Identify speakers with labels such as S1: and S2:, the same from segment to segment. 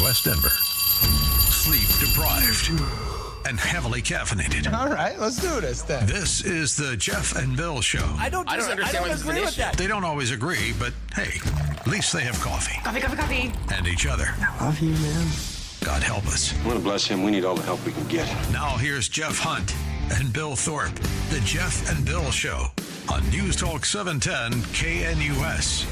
S1: West Denver. Sleep deprived and heavily caffeinated.
S2: All right, let's do this then.
S1: This is the Jeff and Bill Show.
S3: I don't understand why this is an issue.
S1: They don't always agree, but hey, at least they have coffee.
S3: Coffee.
S1: And each other.
S2: I love you, man.
S1: God help us.
S4: I want to bless him. We need all the help we can get.
S1: Now here's Jeff Hunt and Bill Thorpe. The Jeff and Bill Show on News Talk 710 KNUS.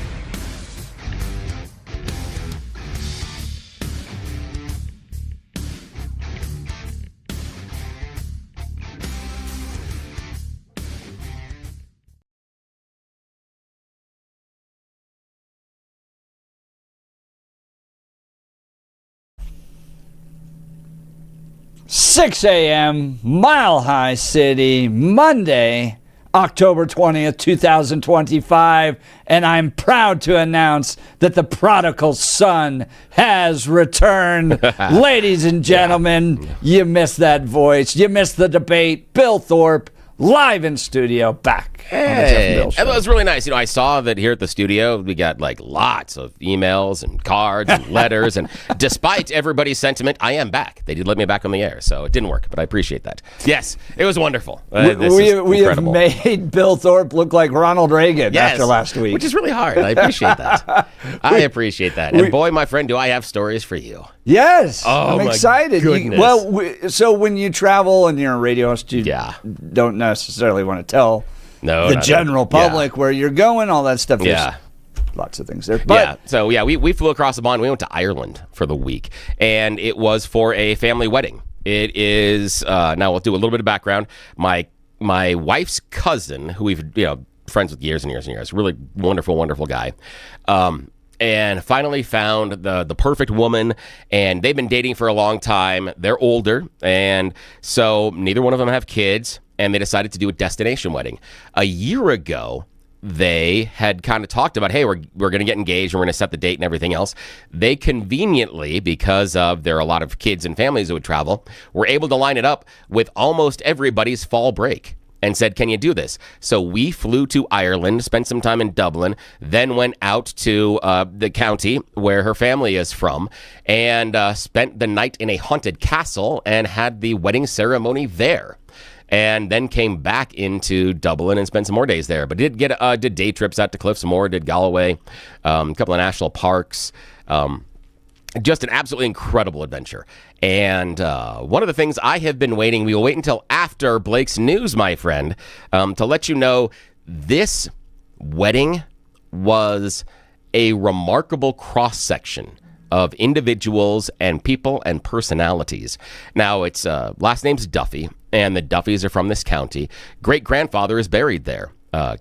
S5: Six a.m., Mile High City, Monday, October 20th, 2025, and I'm proud to announce that the prodigal son has returned. Ladies and gentlemen, you missed that voice. You missed the debate. Bill Thorpe, live in studio, back.
S3: Hey, that was really nice. You know, I saw that here at the studio, we got like lots of emails and cards and letters. And despite everybody's sentiment, I am back. They did let me back on the air, so it didn't work, but I appreciate that. Yes, it was wonderful.
S5: We have made Bill Thorpe look like Ronald Reagan after last week.
S3: Which is really hard. I appreciate that. I appreciate that. And boy, my friend, do I have stories for you.
S5: Yes,
S3: oh,
S5: I'm excited. So when you travel and you're a radio host, you don't necessarily want to tell the general public where you're going, all that stuff. There's lots of things there. But
S3: we flew across the pond. We went to Ireland for the week, and it was for a family wedding. It is now we'll do a little bit of background. My wife's cousin, who we've friends with years and years and years, really wonderful guy. And finally found the perfect woman, and they've been dating for a long time. They're older, and so neither one of them have kids, and they decided to do a destination wedding. A year ago, they had kind of talked about, hey, we're going to get engaged, and we're going to set the date and everything else. They conveniently, because of there are a lot of kids and families that would travel, were able to line it up with almost everybody's fall break. And said, can you do this? So we flew to Ireland, spent some time in Dublin, then went out to the county where her family is from, and spent the night in a haunted castle and had the wedding ceremony there. And then came back into Dublin and spent some more days there. But did day trips out to Cliffsmore, did Galway, a couple of national parks. Just an absolutely incredible adventure. And one of the things I have been waiting, we will wait until after Blake's news, my friend, to let you know this wedding was a remarkable cross-section of individuals and people and personalities. Now, it's last name's Duffy, and the Duffys are from this county. Great-grandfather is buried there.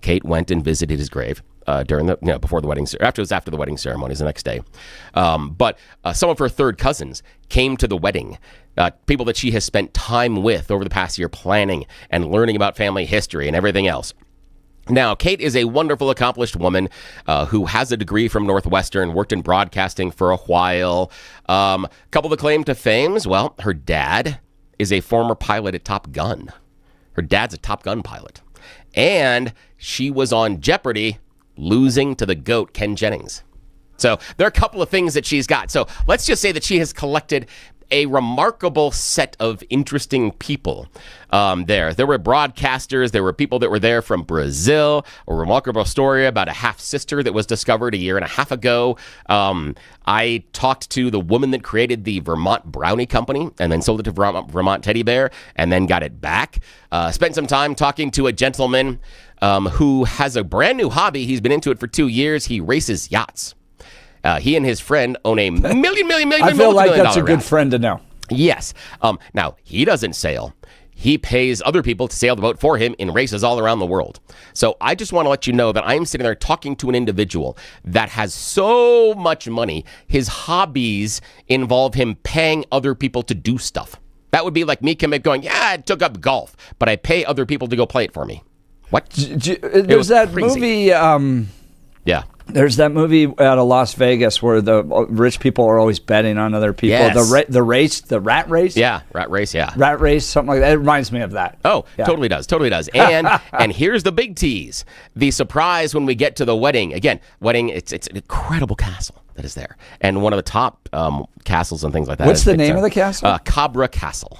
S3: Kate went and visited his grave. During the before the wedding, after the wedding ceremonies the next day, but some of her third cousins came to the wedding, people that she has spent time with over the past year planning and learning about family history and everything else. Now, Kate is a wonderful, accomplished woman who has a degree from Northwestern, worked in broadcasting for a while. Couple of claim to fames. Well, her dad is a former pilot at Top Gun. Her dad's a Top Gun pilot, and she was on Jeopardy, losing to the GOAT, Ken Jennings. So there are a couple of things that she's got. So let's just say that she has collected a remarkable set of interesting people there. There were broadcasters. There were people that were there from Brazil. A remarkable story about a half-sister that was discovered a year and a half ago. I talked to the woman that created the Vermont Brownie Company and then sold it to Vermont Teddy Bear and then got it back. Spent some time talking to a gentleman who has a brand new hobby. He's been into it for 2 years. He races yachts. He and his friend own a million
S5: I feel like that's a good friend to know.
S3: Yes. Now, he doesn't sail. He pays other people to sail the boat for him in races all around the world. So I just want to let you know that I'm sitting there talking to an individual that has so much money. His hobbies involve him paying other people to do stuff. That would be like me going, I took up golf, but I pay other people to go play it for me. What?
S5: There's that movie...
S3: Yeah.
S5: There's that movie out of Las Vegas where the rich people are always betting on other people.
S3: Yes.
S5: The rat race?
S3: Yeah, rat race, yeah.
S5: Rat race, something like that. It reminds me of that.
S3: Oh,
S5: yeah.
S3: Totally does. And here's the big tease. The surprise when we get to the wedding. Again, it's an incredible castle. that is there. And one of the top castles and things like that.
S5: What's
S3: is
S5: the
S3: it's,
S5: name of the castle?
S3: Cabra Castle.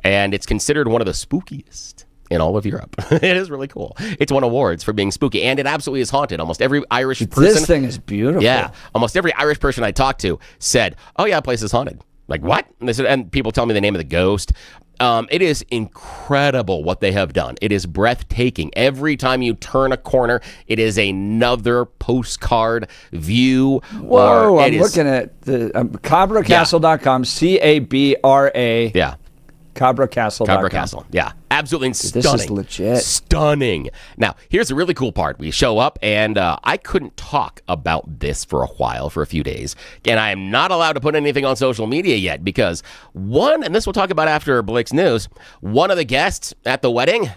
S3: And it's considered one of the spookiest in all of Europe. It is really cool. It's won awards for being spooky, and it absolutely is haunted. Almost every Irish person...
S5: This thing is beautiful.
S3: Yeah. Almost every Irish person I talked to said, oh, yeah, the place is haunted. Like, what? And, they said, and people tell me the name of the ghost. It is incredible what they have done. It is breathtaking. Every time you turn a corner, it is another postcard view.
S5: Whoa, I'm looking at the cabracastle.com, C-A-B-R-A.
S3: Yeah.
S5: CabraCastle.com.
S3: Cabra Castle. Yeah. Absolutely stunning.
S5: This is legit.
S3: Stunning. Now, here's the really cool part. We show up, and I couldn't talk about this for a while, for a few days. And I am not allowed to put anything on social media yet because and this we'll talk about after Blake's News, one of the guests at the wedding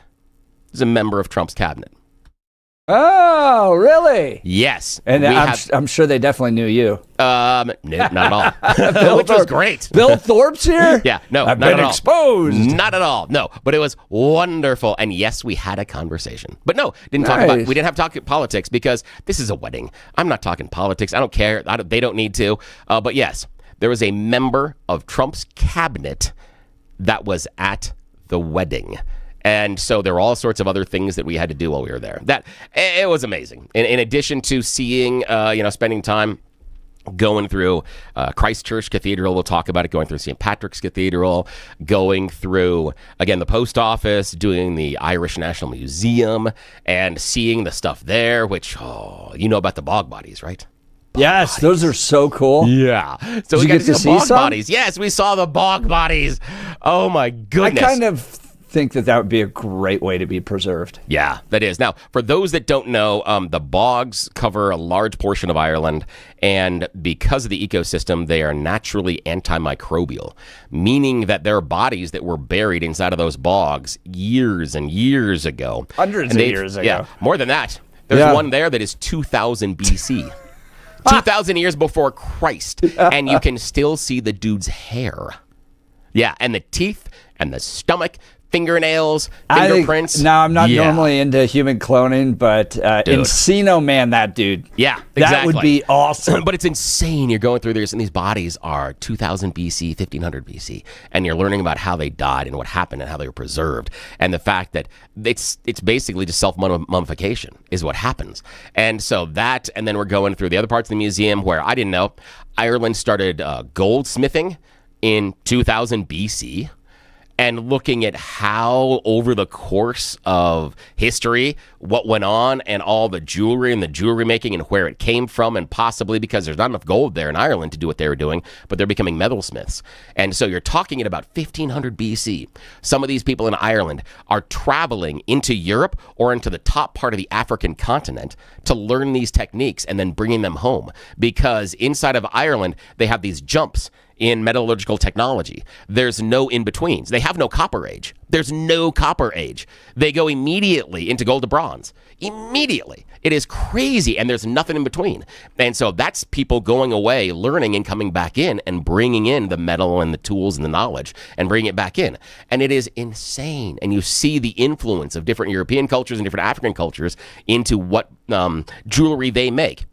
S3: is a member of Trump's cabinet.
S5: Oh, really?
S3: Yes.
S5: And I'm sure they definitely knew you.
S3: No, not at all. Which was great.
S5: Bill Thorpe's here?
S3: Yeah, no,
S5: I've
S3: not
S5: been
S3: at all.
S5: exposed.
S3: Not at all. No, but it was wonderful. And yes, we had a conversation. But no, we didn't have to talk politics because this is a wedding. I'm not talking politics. I don't care. They don't need to. But yes, there was a member of Trump's cabinet that was at the wedding. And so there were all sorts of other things that we had to do while we were there. It was amazing. In addition to seeing, spending time going through Christchurch Cathedral, we'll talk about it, going through St. Patrick's Cathedral, going through, again, the post office, doing the Irish National Museum, and seeing the stuff there, which, you know about the bog bodies, right?
S5: Yes, those are so cool.
S3: Yeah. So we got to see the bog bodies. Yes, we saw the bog bodies. Oh, my goodness.
S5: I kind of think that would be a great way to be preserved.
S3: Yeah, that is. Now, for those that don't know, the bogs cover a large portion of Ireland, and because of the ecosystem, they are naturally antimicrobial, meaning that there are bodies that were buried inside of those bogs years and years ago.
S5: Hundreds of years ago.
S3: Yeah, more than that. There's one there that is 2000 BC. 2,000 years before Christ, and you can still see the dude's hair. Yeah, and the teeth and the stomach, fingernails, fingerprints.
S5: Now, I'm not normally into human cloning, but Encino Man, that dude.
S3: Yeah, exactly.
S5: That would be awesome.
S3: But it's insane. You're going through this, and these bodies are 2000 BC, 1500 BC, and you're learning about how they died and what happened and how they were preserved, and the fact that it's basically just self-mummification is what happens. And so that, and then we're going through the other parts of the museum where I didn't know Ireland started goldsmithing in 2000 BC. And looking at how over the course of history, what went on and all the jewelry and the jewelry making and where it came from, and possibly because there's not enough gold there in Ireland to do what they were doing, but they're becoming metalsmiths. And so you're talking at about 1500 BC. Some of these people in Ireland are traveling into Europe or into the top part of the African continent to learn these techniques and then bringing them home. Because inside of Ireland, they have these jumps in metallurgical technology. There's no in-betweens. They have no copper age. There's no copper age. They go immediately into gold to bronze. Immediately. It is crazy, and there's nothing in between. And so that's people going away, learning, and coming back in and bringing in the metal and the tools and the knowledge and bringing it back in. And it is insane. And you see the influence of different European cultures and different African cultures into what jewelry they make.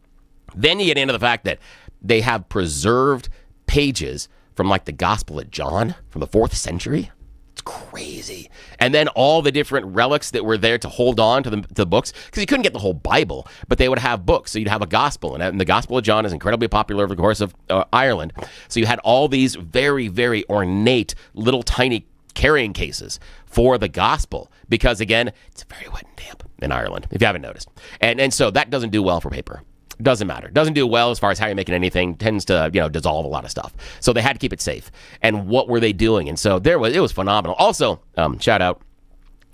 S3: Then you get into the fact that they have preserved pages from like the Gospel of John from the 4th century. It's crazy. And then all the different relics that were there to hold on to the books, because you couldn't get the whole Bible, but they would have books. So you'd have a gospel, and the Gospel of John is incredibly popular over the course of Ireland. So you had all these very, very ornate little tiny carrying cases for the gospel, because again, it's very wet and damp in Ireland, if you haven't noticed. And so that doesn't do well for paper. Doesn't matter. Doesn't do well as far as how you're making anything. Tends to, dissolve a lot of stuff. So they had to keep it safe. And what were they doing? And so it was phenomenal. Also, shout out,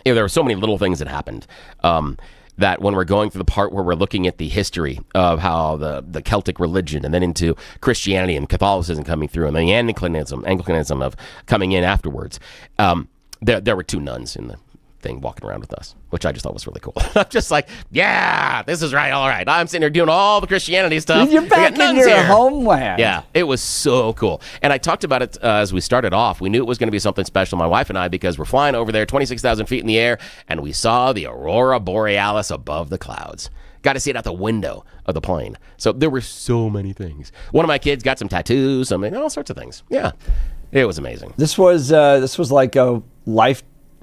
S3: there were so many little things that happened that when we're going through the part where we're looking at the history of how the Celtic religion and then into Christianity and Catholicism coming through and the Anglicanism of coming in afterwards, there were 2 nuns in the thing walking around with us, which I just thought was really cool. I'm just like, yeah, this is right. All right. I'm sitting here doing all the Christianity stuff.
S5: You're back in your homeland.
S3: Yeah, it was so cool. And I talked about it as we started off. We knew it was going to be something special, my wife and I, because we're flying over there 26,000 feet in the air, and we saw the Aurora Borealis above the clouds. Got to see it out the window of the plane. So there were so many things. One of my kids got some tattoos, all sorts of things. Yeah, it was amazing.
S5: This was like a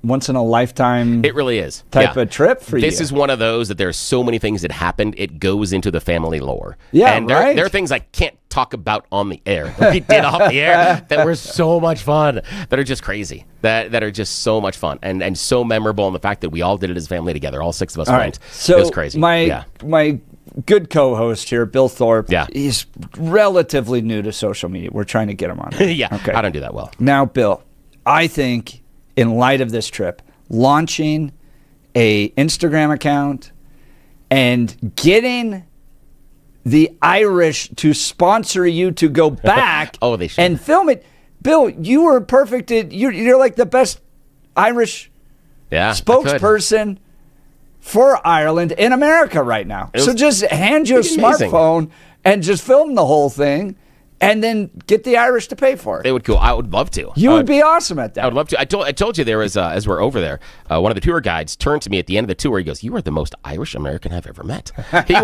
S5: once in a lifetime.
S3: It really is
S5: type of trip for you.
S3: This is one of those that there's so many things that happened. It goes into the family lore.
S5: Yeah,
S3: and
S5: right.
S3: There are things I can't talk about on the air that we did off the air that were so much fun, that are just crazy, that are just so much fun and so memorable. And the fact that we all did it as a family together, all 6 of us went,
S5: so
S3: it was crazy.
S5: My good co-host here, Bill Thorpe.
S3: Yeah.
S5: He's relatively new to social media. We're trying to get him on.
S3: Yeah,
S5: okay.
S3: I don't do that well.
S5: Now, Bill, I think in light of this trip, launching a Instagram account and getting the Irish to sponsor you to go back
S3: they should.
S5: and film it. Bill, you were perfect. You're like the best Irish spokesperson for Ireland in America right now. So just hand you a smartphone and just film the whole thing, and then get the Irish to pay for it.
S3: They would go. I would love to.
S5: You would be awesome at that.
S3: I would love to. I told you there was, as we're over there, one of the tour guides turned to me at the end of the tour. He goes, "You are the most Irish American I've ever met." He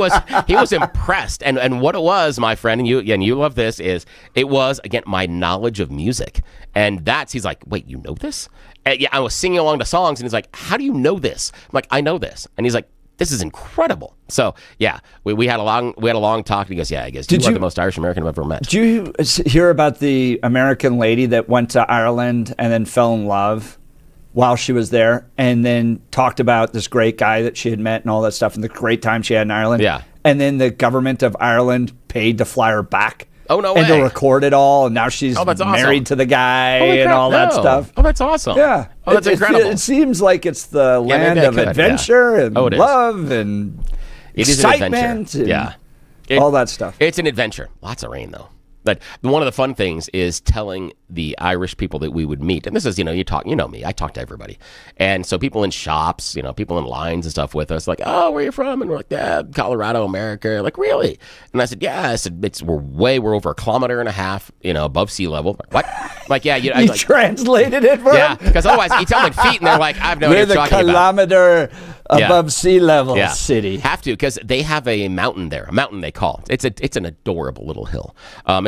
S3: was impressed. And what it was, my friend, and you love this, is it was, again, my knowledge of music. And he's like, "Wait, you know this?" And I was singing along to songs, and he's like, "How do you know this?" I'm like, "I know this." And he's like, "This is incredible." So yeah, we had a long talk. And he goes, "Yeah, I guess you are the most Irish American I've ever met."
S5: Did you hear about the American lady that went to Ireland and then fell in love while she was there, and then talked about this great guy that she had met and all that stuff, and the great time she had in Ireland?
S3: Yeah.
S5: And then the government of Ireland paid to fly her back.
S3: Oh, no
S5: and
S3: way.
S5: to record it all, and now she's married to the guy and all that stuff.
S3: Oh, that's awesome.
S5: Yeah.
S3: Oh, that's incredible.
S5: It seems like it's the land of adventure and love and excitement and all that stuff.
S3: It's an adventure. Lots of rain, though. But one of the fun things is telling the Irish people that we would meet, and this is, you know me, I talk to everybody. And so people in shops, people in lines and stuff with us, like, "Oh, where are you from?" And we're like, "Yeah, Colorado, America." Like, "Really?" And I said, "Yeah." I said, we're over 1.5 kilometers, above sea level. What? Like, yeah.
S5: You translated it for
S3: Yeah,
S5: them?
S3: because otherwise you tell them feet, and they're like, "I have no idea what you're talking about."
S5: We're the kilometer above sea level city.
S3: Have to, because they have a mountain there. A mountain they call it. It's an adorable little hill.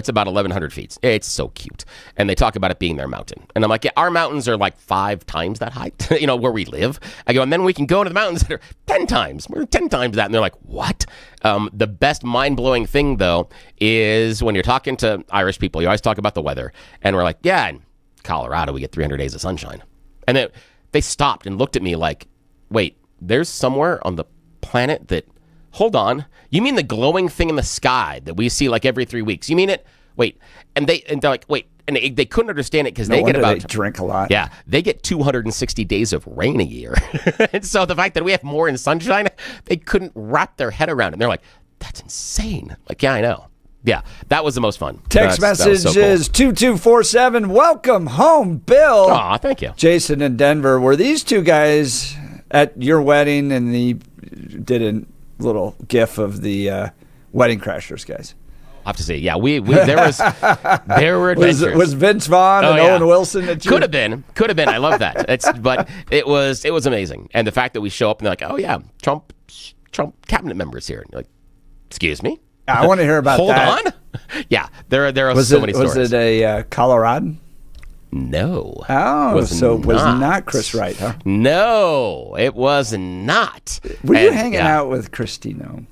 S3: It's about 1,100 feet. It's so cute. And they talk about it being their mountain. And I'm like, yeah, our mountains are like 5 times that height, where we live. I go, and then we can go to the mountains that are 10 times. We're 10 times that. And they're like, what? The best mind-blowing thing, though, is when you're talking to Irish people, you always talk about the weather. And we're like, yeah, in Colorado, we get 300 days of sunshine. And then they stopped and looked at me like, wait, there's somewhere on the planet that, hold on, you mean the glowing thing in the sky that we see like every 3 weeks? You mean it? Wait. And they're like, wait. And they couldn't understand it because they
S5: drink a lot.
S3: Yeah, they get 260 days of rain a year. And so the fact that we have more in sunshine, they couldn't wrap their head around it. And they're like, that's insane. Like, yeah, I know. Yeah, that was the most fun.
S5: Text message is 2247. Welcome home, Bill.
S3: Aw, thank you.
S5: Jason in Denver. Were these two guys at your wedding, and he did a little gif of the Wedding Crashers guys?
S3: I'll have to say, yeah, there were adventures.
S5: Was Vince Vaughn and Owen Wilson at you?
S3: Could have been. I love that. But it was amazing. And the fact that we show up and they're like, oh yeah, Trump cabinet members here. And you're like, excuse me?
S5: I want to hear about
S3: Hold
S5: that.
S3: on. Yeah, there are so many stories.
S5: Was it a Colorado?
S3: No.
S5: Oh, so it was not Chris Wright, huh?
S3: No, it was not.
S5: Were you hanging out with Christino?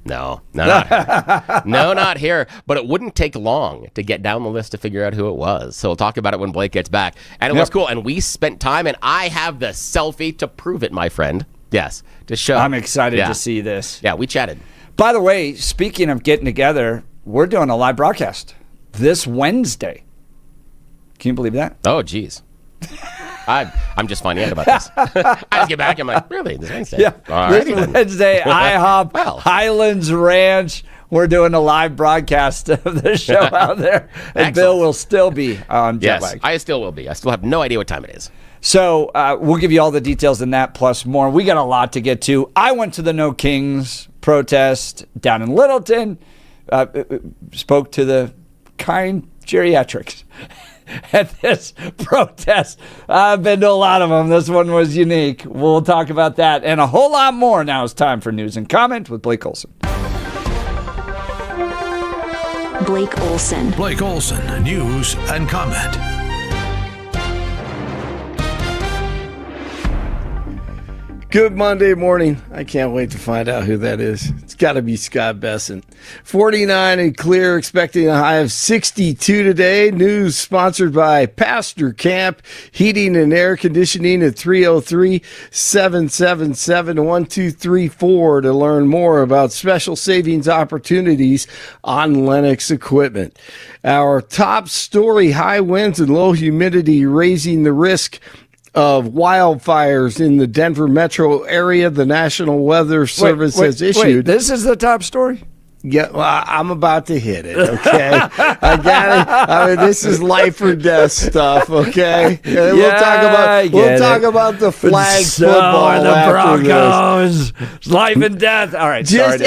S3: No, not here. No, not here. But it wouldn't take long to get down the list to figure out who it was. So we'll talk about it when Blake gets back. And it was cool. And we spent time, and I have the selfie to prove it, my friend. Yes, to show.
S5: I'm excited to see this.
S3: Yeah, we chatted.
S5: By the way, speaking of getting together, we're doing a live broadcast this Wednesday. Can you believe that?
S3: Oh, geez. I'm just finding out about this. I just get back. I'm like, really? This Wednesday?
S5: Yeah.
S3: All
S5: this
S3: right,
S5: Wednesday, IHOP, Highlands Ranch. We're doing a live broadcast of the show out there. And
S3: Excellent.
S5: Bill will still be on jet lag.
S3: Yes, I still will be. I still have no idea what time it is.
S5: So we'll give you all the details in that plus more. We got a lot to get to. I went to the No Kings protest down in Littleton, spoke to the kind geriatrics. at this protest. I've been to a lot of them. This one was unique. We'll talk about that and a whole lot more. Now it's time for News and Comment with Blake Olson.
S6: Blake Olson.
S1: Blake Olson, News and Comment.
S2: Good Monday morning. I can't wait to find out who that is. It's got to be Scott Bessent. 49 and clear, expecting a high of 62 today. News sponsored by Pastor Camp Heating and Air Conditioning at 303-777-1234 to learn more about special savings opportunities on Lennox equipment. Our top story, high winds and low humidity raising the risk of wildfires in the Denver metro area. The National Weather Service has issued.
S5: This is the top story?
S2: Yeah, well, I'm about to hit it, okay? I got it. I mean, this is life or death stuff, okay? And we'll talk about the flag football
S5: the
S2: after
S5: Broncos. Life and death. All right,
S2: just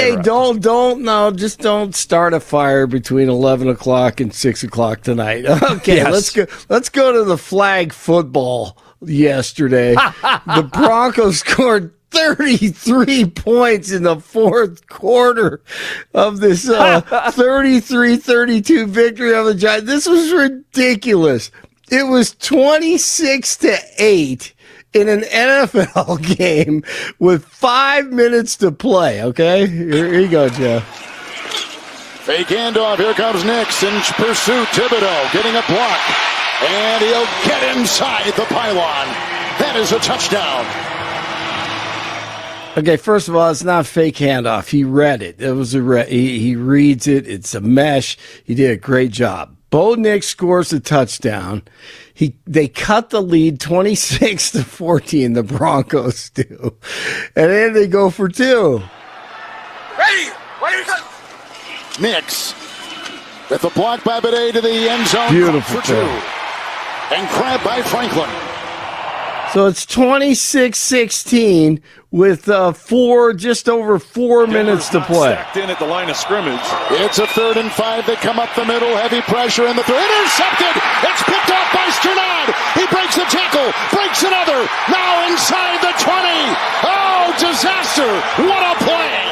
S2: don't start a fire between 11 o'clock and 6 o'clock tonight. Okay,
S5: Yes.
S2: Let's go to the flag football yesterday. The Broncos scored 33 points in the fourth quarter of this 33-32 victory of the Giants. This was ridiculous. It was 26-8 in an NFL game with 5 minutes to play, okay? Here you go, Jeff.
S7: Fake handoff. Here comes Nix in pursuit. Thibodeau getting a block. And he'll get inside the pylon. That is a touchdown.
S2: Okay, first of all, it's not fake handoff. He read it. It was he reads it. It's a mesh. He did a great job. Bo Nix scores a touchdown. They cut the lead 26-14. The Broncos do, and then they go for two.
S7: Ready? Nix with the block by Bidet to the end zone.
S2: Beautiful
S7: for two. And grabbed by Franklin.
S2: So it's 26-16 with just over 4 minutes to play.
S8: Stacked in at the line of scrimmage.
S7: It's a 3rd and 5. They come up the middle. Heavy pressure in the throw. Intercepted. It's picked off by Sternad. He breaks the tackle. Breaks another. Now inside the 20. Oh, disaster. What a play.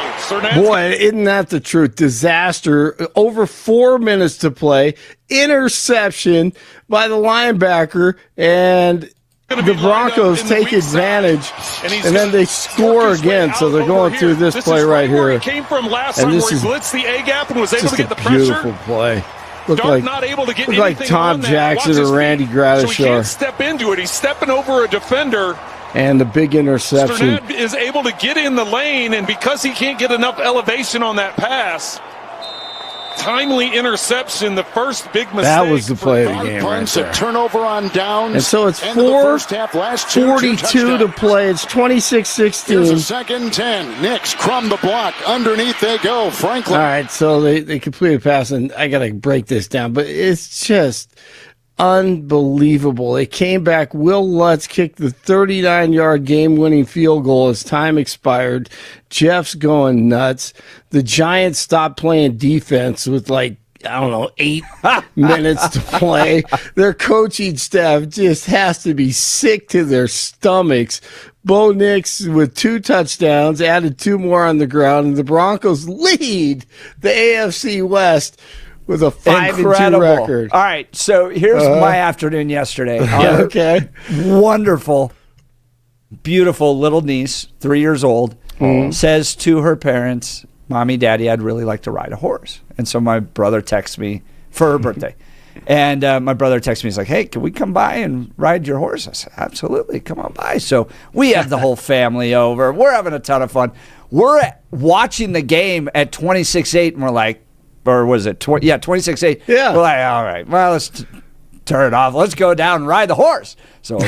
S2: Boy, isn't that the truth? Disaster. Over 4 minutes to play. Interception by the linebacker. And the Broncos take advantage, and then they score again. So they're going through this play right here.
S8: Came from last
S2: and
S8: time
S2: this
S8: where he
S2: is
S8: blitzed the A gap and was able
S2: just
S8: to get
S2: a
S8: the pressure.
S2: beautiful play. Looked
S8: not able to get
S2: like Tom
S8: on that.
S2: Jackson
S8: Watch his
S2: or Randy
S8: feet.
S2: Gradishar.
S8: So he can't step into it. He's stepping over a defender.
S2: And the big interception.
S8: Sternad is able to get in the lane, and because he can't get enough elevation on that pass, timely interception, the first big mistake.
S2: That was the play of the game right
S7: punts,
S2: there.
S7: a turnover on downs.
S2: And so it's 4:42 to play. It's 26-16.
S7: Here's a 2nd 10. Nix, crumb the block. Underneath they go. Franklin.
S2: All right, so they completed a pass, and I got to break this down, but it's just unbelievable. They came back. Will Lutz kicked the 39-yard game-winning field goal as time expired. Jeff's going nuts. The Giants stopped playing defense with 8 minutes to play. Their coaching staff just has to be sick to their stomachs. Bo Nix with 2 touchdowns, added 2 more on the ground, and the Broncos lead the AFC West with a 5-2 record.
S5: All right, so here's my afternoon yesterday.
S2: Okay.
S5: Wonderful, beautiful little niece, 3 years old, says to her parents, "Mommy, Daddy, I'd really like to ride a horse." And so my brother texts me for her birthday. And my brother texts me. He's like, "Hey, can we come by and ride your horse?" I said, "Absolutely, come on by." So we have the whole family over. We're having a ton of fun. We're watching the game at 26-8, and we're like, or was it 26-8?
S2: Yeah.
S5: We're like, all right, well, let's turn it off. Let's go down and ride the horse. So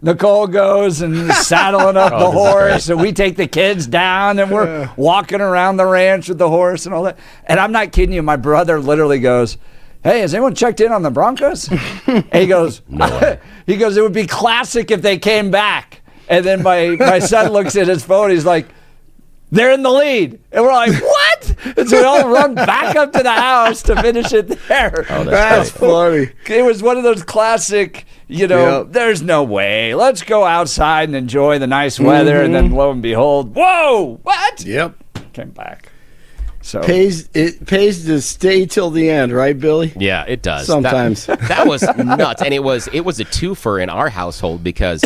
S5: Nicole goes and saddling up the horse, and we take the kids down, and we're walking around the ranch with the horse and all that. And I'm not kidding you. My brother literally goes, "Hey, has anyone checked in on the Broncos?" And he goes, he goes, "It would be classic if they came back." And then my son looks at his phone. He's like, they're in the lead. And we're like, what? And so we all run back up to the house to finish it there.
S3: Oh,
S2: That's funny.
S5: It was one of those classic, there's no way. Let's go outside and enjoy the nice weather. And then lo and behold, whoa, what?
S2: Yep.
S5: Came back. So
S2: It pays to stay till the end, right, Billy?
S3: Yeah, it does.
S2: Sometimes.
S3: That was nuts. And it was a twofer in our household because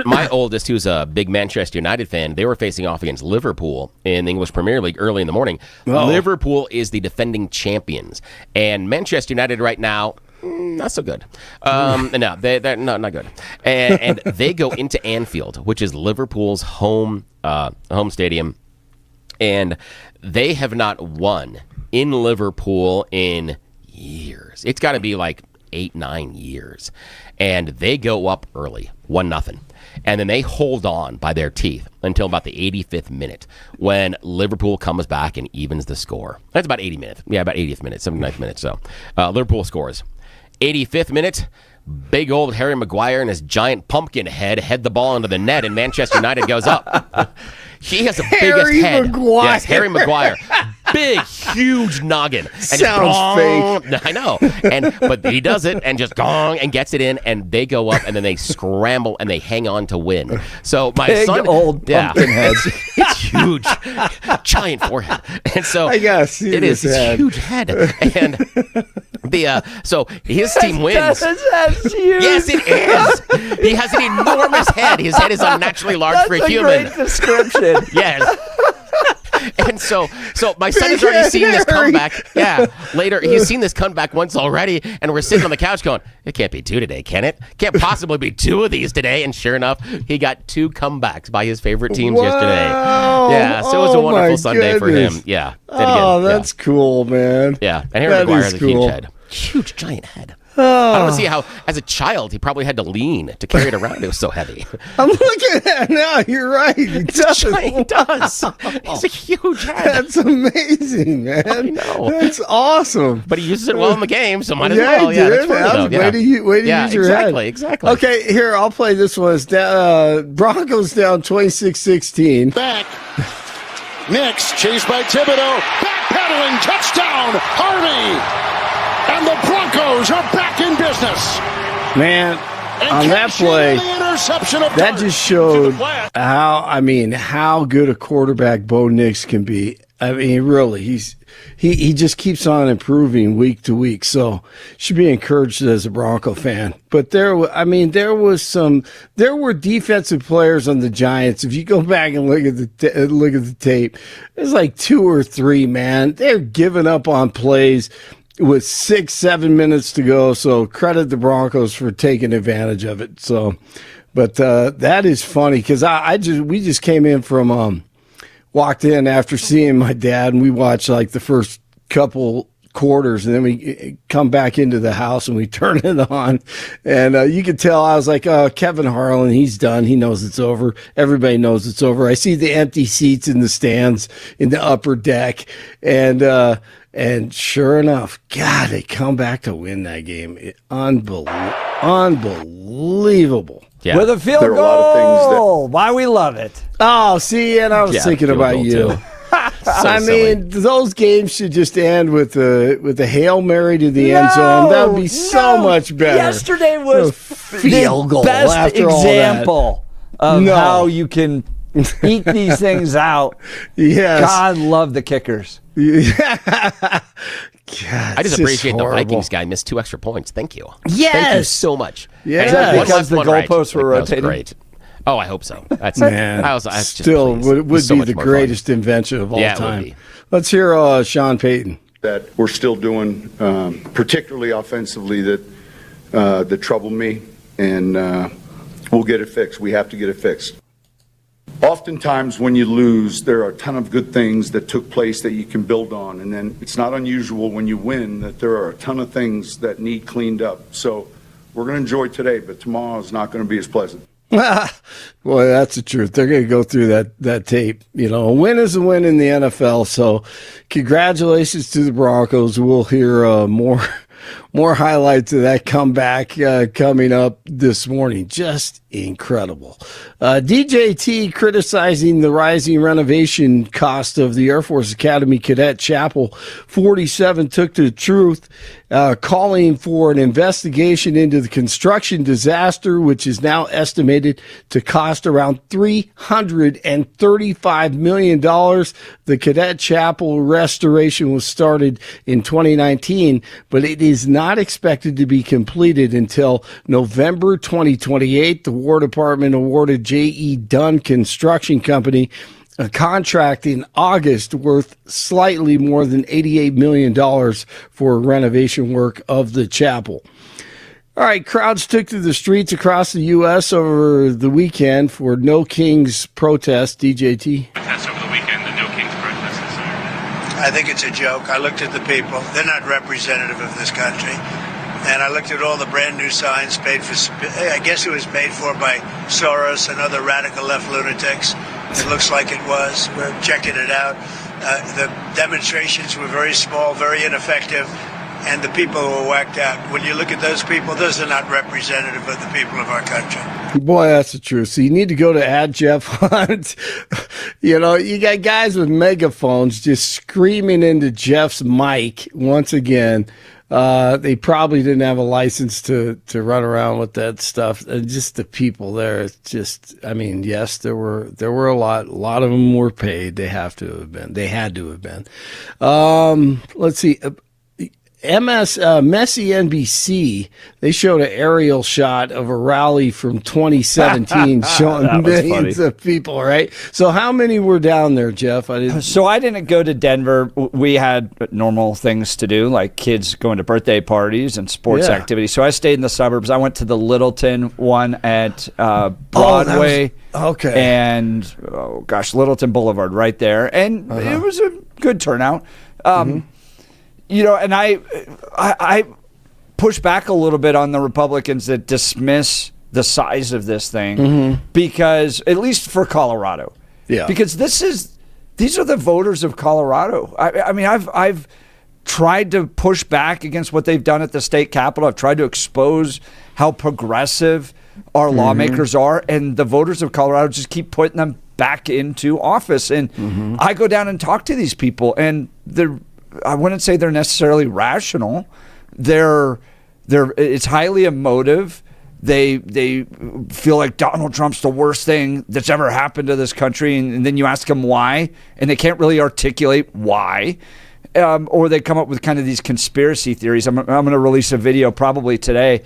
S3: my oldest, who's a big Manchester United fan, they were facing off against Liverpool in the English Premier League early in the morning.
S2: Oh.
S3: Liverpool is the defending champions. And Manchester United right now, not so good. No, they're not good. And they go into Anfield, which is Liverpool's home stadium. And they have not won in Liverpool in years. It's got to be like 8-9 years. And they go up early, 1-0. And then they hold on by their teeth until about the 85th minute when Liverpool comes back and evens the score. That's about 80 minutes. Yeah, about 80th minute, 79th minute. So Liverpool scores. 85th minute, big old Harry Maguire and his giant pumpkin head the ball into the net, and Manchester United goes up. He has the biggest head.
S2: Maguire.
S3: Yes, Harry Maguire. Big, huge noggin. And
S2: Sounds fake.
S3: I know. But he does it and just gong and gets it in, and they go up, and then they scramble and they hang on to win. So my
S5: big
S3: son,
S5: old pumpkin head.
S3: it's huge, giant forehead, and so
S2: I gotta see
S3: it is
S2: this
S3: this
S2: head.
S3: huge head, and so his team wins.
S5: That's huge.
S3: Yes, it is. He has an enormous head. His head is unnaturally large
S5: That's
S3: for a
S5: a
S3: human.
S5: great description.
S3: Yes. And so my son has already seen this comeback. Yeah. Later, he's seen this comeback once already, and we're sitting on the couch going, it can't be two today, can it? Can't possibly be two of these today. And sure enough, he got two comebacks by his favorite teams yesterday. Yeah, so it was a wonderful Sunday for him. Yeah.
S2: Oh, that's cool, man.
S3: Yeah. And Harry
S2: That
S3: Maguire
S2: is
S3: has a huge
S2: cool.
S3: head. Huge, giant head. I don't see how, as a child, he probably had to lean to carry it around. It was so heavy.
S2: I'm looking at it now. You're right. He does.
S3: He does. He's a huge head.
S2: That's amazing, man.
S3: I know.
S2: That's awesome.
S3: But he uses it well in the game, so might as
S2: Yeah,
S3: well.
S2: he
S3: Yeah,
S2: did.
S3: that's funny,
S2: That was
S3: though.
S2: way to use your head.
S3: Exactly.
S2: Okay, here, I'll play this one. It's Broncos down 26-16.
S7: Back. Nix chased by Thibodeau. Backpedaling. Touchdown. Harvey. And the Broncos are back in business.
S2: Man,
S7: And
S2: on that
S7: cashing in
S2: play,
S7: the interception of
S2: that
S7: Dart.
S2: just showed how good a quarterback Bo Nix can be. I mean, really, he just keeps on improving week to week. So should be encouraged as a Bronco fan. But there were defensive players on the Giants. If you go back and look at the tape, there's like 2 or 3, man. They're giving up on plays with 6-7 minutes to go. So credit the Broncos for taking advantage of it. So, but that is funny because we just came in from walked in after seeing my dad, and we watched like the first couple quarters, and then we come back into the house and we turn it on, and you could tell I was like, Kevin Harlan, he's done. He knows it's over. Everybody knows it's over. I see the empty seats in the stands in the upper deck, and sure enough, God, they come back to win that game. Unbelievable.
S3: Yeah.
S5: With a field
S9: There are a
S5: goal.
S9: lot of things that-
S5: Why we love it.
S2: Oh, see, and I was thinking
S3: field
S2: about
S3: goal,
S2: you.
S3: too.
S2: I
S3: silly.
S2: mean, those games should just end with a Hail Mary to the end zone. That would be so much better.
S5: Yesterday was
S2: field
S5: the
S2: goal
S5: best
S2: after all that.
S5: example of
S2: No.
S5: how you can eke these things out.
S2: Yes.
S5: God love the kickers.
S2: God,
S3: I just
S2: it's
S3: appreciate the
S2: horrible.
S3: Vikings guy missed 2 extra points. Thank you.
S2: Yes.
S3: Thank you so much.
S2: Yes.
S3: And
S2: Is that
S3: one
S5: because
S3: last
S5: the
S3: one right.
S5: goalposts were
S3: That was
S5: rotating?
S3: great. Oh, I hope so. That's
S2: Man,
S3: I was just
S2: still
S3: pleased.
S2: would
S3: It was so
S2: be
S3: much
S2: the
S3: more fun.
S2: greatest invention of all
S3: Yeah, it would
S2: time.
S3: be.
S2: Let's hear Sean Payton.
S9: that we're still doing, particularly offensively, that trouble me, and we'll get it fixed. We have to get it fixed. Oftentimes when you lose, there are a ton of good things that took place that you can build on, and then it's not unusual when you win that there are a ton of things that need cleaned up. So we're going to enjoy today, but tomorrow is not going to be as pleasant.
S2: Boy, that's the truth. They're going to go through that tape. You know, a win is a win in the NFL. So, congratulations to the Broncos. We'll hear more More highlights of that comeback coming up this morning. Just incredible. DJT criticizing the rising renovation cost of the Air Force Academy Cadet Chapel. 47 took to the truth, calling for an investigation into the construction disaster, which is now estimated to cost around $335 million. The Cadet Chapel restoration was started in 2019, but it is not expected to be completed until November 2028. The War Department awarded J.E. Dunn Construction Company a contract in August worth slightly more than $88 million for renovation work of the chapel. All right, crowds took to the streets across the U.S. over the weekend for No Kings protest. DJT.
S10: Protest over the weekend, the No Kings protest.
S11: I think it's a joke. I looked at the people. They're not representative of this country. And I looked at all the brand new signs paid for, I guess it was paid for by Soros and other radical left lunatics. It looks like it was. We're checking it out. The demonstrations were very small, very ineffective, and the people were whacked out. When you look at those people, those are not representative of the people of our country.
S2: Boy, that's the truth. So you need to go to @JeffHunt. You know, you got guys with megaphones just screaming into Jeff's mic once again. They probably didn't have a license to run around with that stuff. And just the people there, it's just, I mean, yes, there were a lot of them were paid. They had to have been. Let's see. Messy NBC, they showed an aerial shot of a rally from 2017 showing millions of people, right? So how many were down there, Jeff?
S5: So I didn't go to Denver. We had normal things to do, like kids going to birthday parties and sports activities. So I stayed in the suburbs. I went to the Littleton one at Broadway. And, Littleton Boulevard right there. And it was a good turnout. You know, and I push back a little bit on the Republicans that dismiss the size of this thing because, at least for Colorado, because these are the voters of Colorado. I mean, I've tried to push back against what they've done at the state capitol. I've tried to expose how progressive our lawmakers are, and the voters of Colorado just keep putting them back into office. And I go down and talk to these people, and I wouldn't say they're necessarily rational. It's highly emotive. They feel like Donald Trump's the worst thing that's ever happened to this country, and then you ask them why, and they can't really articulate why, or they come up with kind of these conspiracy theories. I'm going to release a video probably today,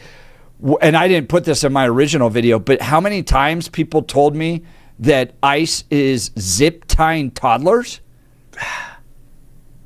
S5: and I didn't put this in my original video, but how many times people told me that ICE is zip tying toddlers?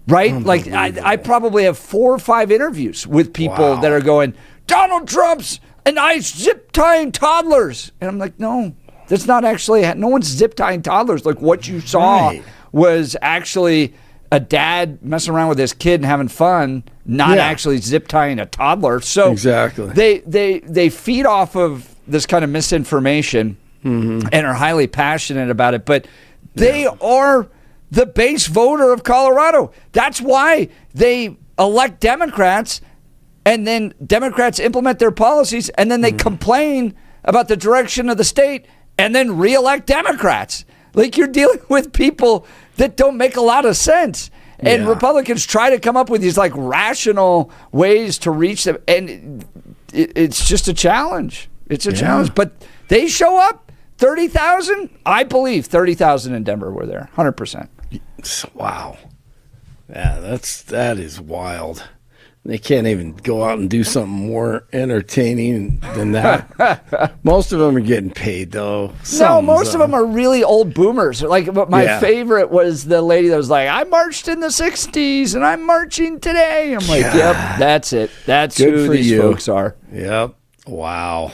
S5: Right? Like, I probably have 4 or 5 interviews with people that are going, Donald Trump's and ICE zip-tying toddlers. And I'm like, no, that's not actually, no one's zip-tying toddlers. Like, what you saw was actually a dad messing around with his kid and having fun, not actually zip-tying a toddler. So exactly. They feed off of this kind of misinformation and are highly passionate about it. But they are the base voter of Colorado. That's why they elect Democrats, and then Democrats implement their policies, and then they complain about the direction of the state, and then reelect Democrats. Like, you're dealing with people that don't make a lot of sense. And Republicans try to come up with these, like, rational ways to reach them, and it's just a challenge. It's a challenge. But they show up, 30,000? I believe 30,000 in Denver were there, 100%.
S2: Wow. Yeah, that is wild. They can't even go out and do something more entertaining than that. Most of them are getting paid, though.
S5: Most of them are really old boomers. Like, my favorite was the lady that was like, I marched in the 60s, and I'm marching today. I'm like, yep, that's it. That's who these folks are.
S2: Yep. Wow.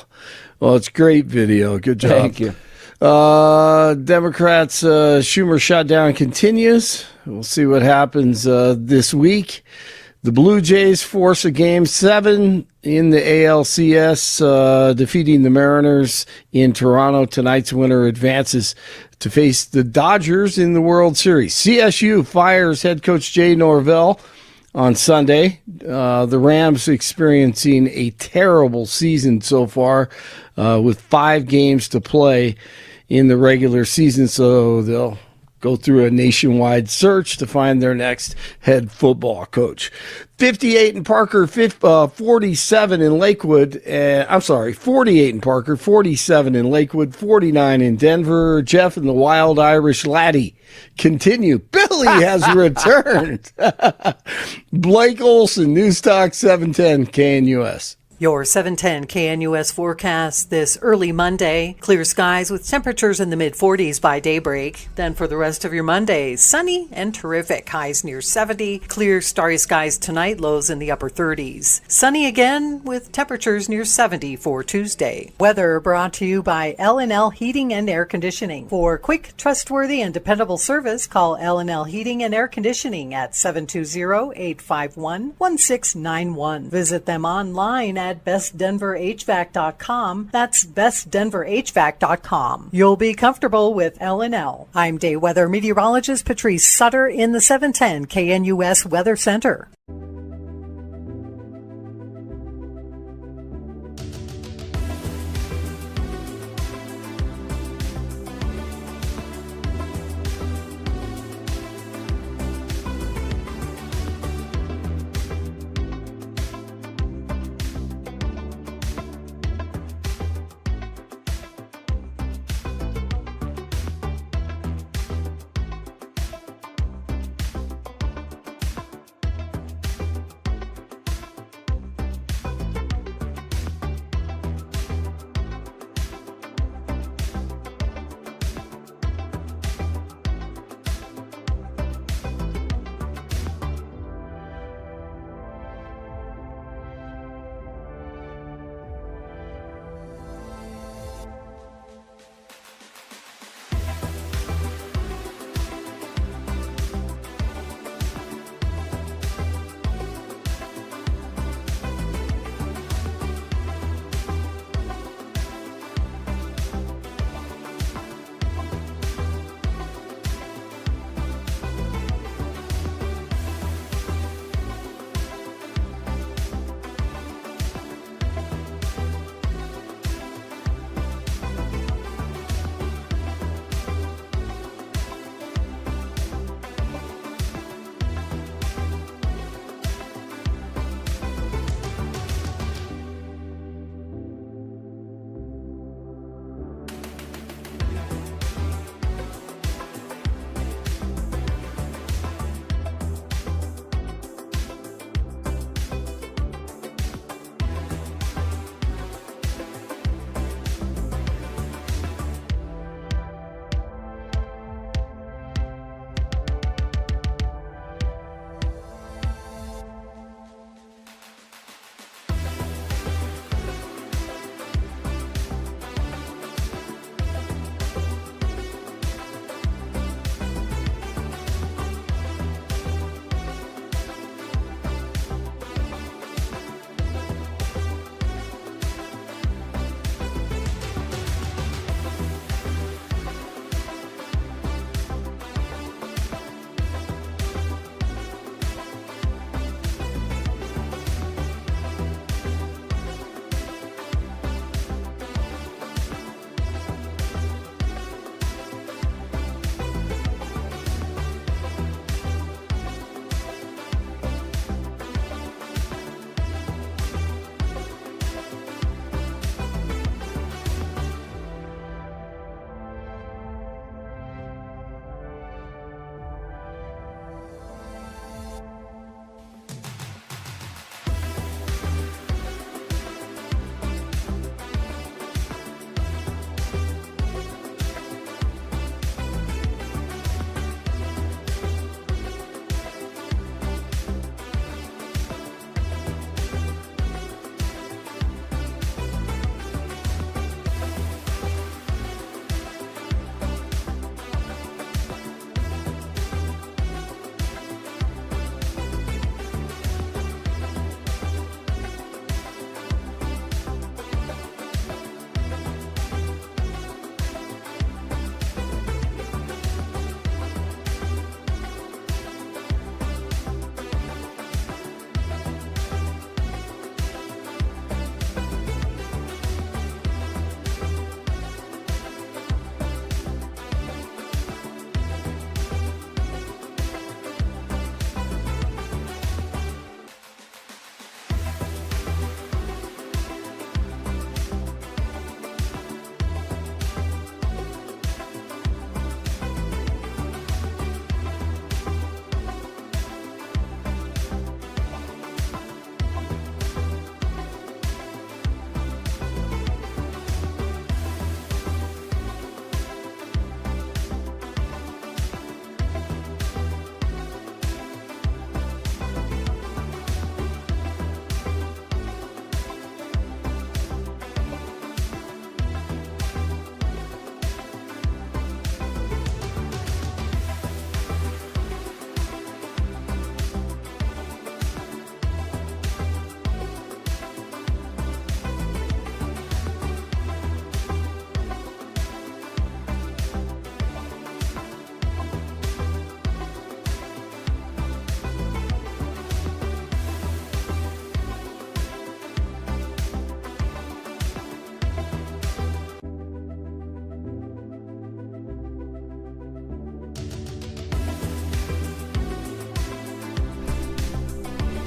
S2: Well, it's great video. Good job.
S5: Thank you.
S2: Democrats' Schumer shutdown continues. We'll see what happens this week. The Blue Jays force a Game 7 in the ALCS, defeating the Mariners in Toronto. Tonight's winner advances to face the Dodgers in the World Series. CSU fires head coach Jay Norvell on Sunday. The Rams experiencing a terrible season so far with 5 games to play in the regular season, so they'll go through a nationwide search to find their next head football coach. 58 in Parker, 47 in Lakewood. 48 in Parker, 47 in Lakewood, 49 in Denver. Jeff and the Wild Irish Laddie continue. Billy has returned. Blake Olson, News Talk 710 KNUS.
S12: Your 710 KNUS forecast this early Monday. Clear skies with temperatures in the mid-40s by daybreak. Then for the rest of your Monday, sunny and terrific. Highs near 70. Clear starry skies tonight, lows in the upper 30s. Sunny again with temperatures near 70 for Tuesday. Weather brought to you by L&L Heating and Air Conditioning. For quick, trustworthy, and dependable service, call L&L Heating and Air Conditioning at 720-851-1691. Visit them online at bestdenverhvac.com. That's bestdenverhvac.com. You'll be comfortable with L&L. I'm day weather meteorologist Patrice Sutter in the 710 KNUS Weather Center.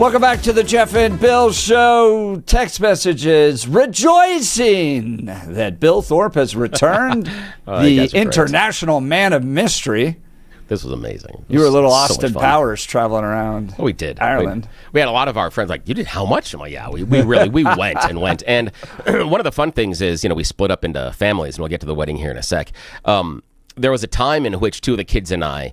S5: Welcome back to the Jeff and Bill Show. Text messages rejoicing that Bill Thorpe has returned, the international man of mystery.
S3: This was amazing.
S5: You were a little Austin Powers traveling around.
S3: We did.
S5: Ireland.
S3: We had a lot of our friends like, you did how much? I'm like, yeah, we really, we went and went. And one of the fun things is, we split up into families, and we'll get to the wedding here in a sec. There was a time in which two of the kids and I,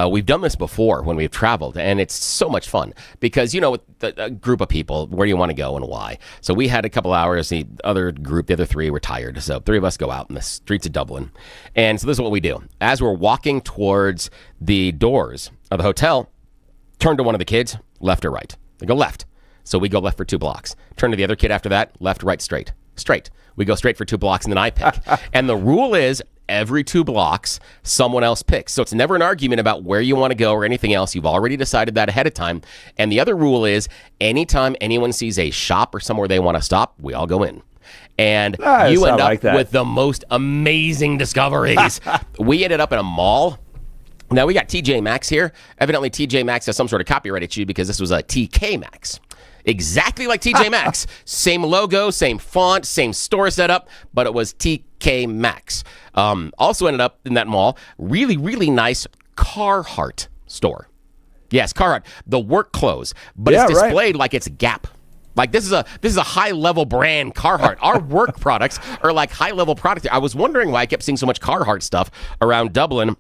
S3: we've done this before when we've traveled, and it's so much fun because, with a group of people, where do you want to go and why? So we had a couple hours. The other group, the other three, were tired. So three of us go out in the streets of Dublin. And so this is what we do. As we're walking towards the doors of the hotel, turn to one of the kids, left or right. They go left. So we go left for 2 blocks. Turn to the other kid after that, left, right, straight. Straight. We go straight for 2 blocks, and then I pick. And the rule is, every 2 blocks, someone else picks. So it's never an argument about where you want to go or anything else. You've already decided that ahead of time. And the other rule is, anytime anyone sees a shop or somewhere they want to stop, we all go in. And you end up with the most amazing discoveries. We ended up in a mall. Now, we got TJ Maxx here. Evidently, TJ Maxx has some sort of copyright issue because this was a TK Maxx. Exactly like TJ Maxx. Same logo, same font, same store setup, but it was TK Maxx. Also ended up in that mall, really, really nice Carhartt store. Yes, Carhartt. The work clothes, but it's displayed like it's Gap. Like this is a high level brand, Carhartt. Our work products are like high level products. I was wondering why I kept seeing so much Carhartt stuff around Dublin.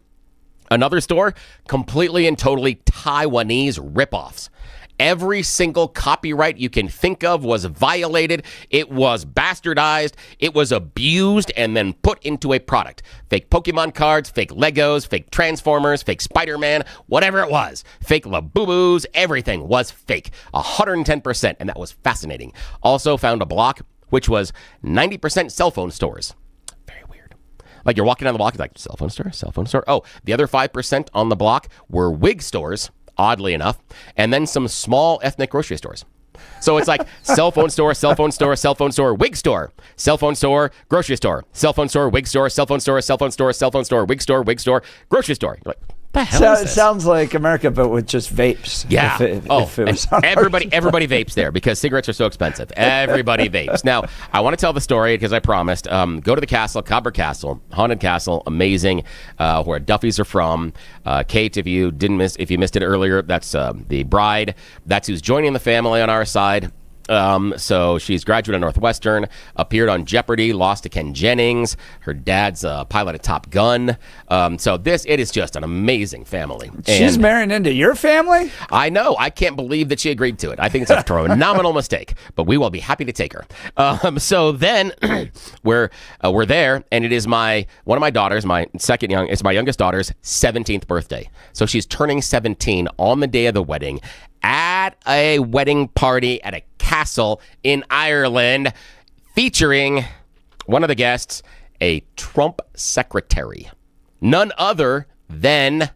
S3: Another store, completely and totally Taiwanese ripoffs. Every single copyright you can think of was violated. It was bastardized. It was abused and then put into a product. Fake Pokemon cards, fake Legos, fake Transformers, fake Spider-Man, whatever it was. Fake Labubu's, everything was fake. 110%, and that was fascinating. Also found a block which was 90% cell phone stores. Very weird. Like you're walking down the block, it's like, cell phone store, cell phone store. Oh, the other 5% on the block were wig stores, oddly enough, and then some small ethnic grocery stores. So it's like cell phone store, cell phone store, cell phone store, wig store, cell phone store, grocery store, cell phone store, wig store, cell phone store, cell phone store, cell phone store, wig store, grocery store. You're like, the hell is this?
S5: Sounds like America, but with just vapes.
S3: Yeah.
S5: If it was
S3: everybody vapes there because cigarettes are so expensive. Everybody vapes. Now, I want to tell the story because I promised. Go to the castle, Cobber Castle, haunted castle, amazing, where Duffys are from. Kate, if you missed it earlier, that's the bride. That's who's joining the family on our side. So she's graduated at Northwestern, appeared on Jeopardy, lost to Ken Jennings. Her dad's a pilot at Top Gun. So it is just an amazing family.
S5: She's marrying into your family?
S3: I know. I can't believe that she agreed to it. I think it's a phenomenal mistake, but we will be happy to take her. So then we're there, and it is one of my daughters, it's my youngest daughter's 17th birthday. So she's turning 17 on the day of the wedding at a wedding party at a castle in Ireland, featuring one of the guests, a Trump secretary, none other than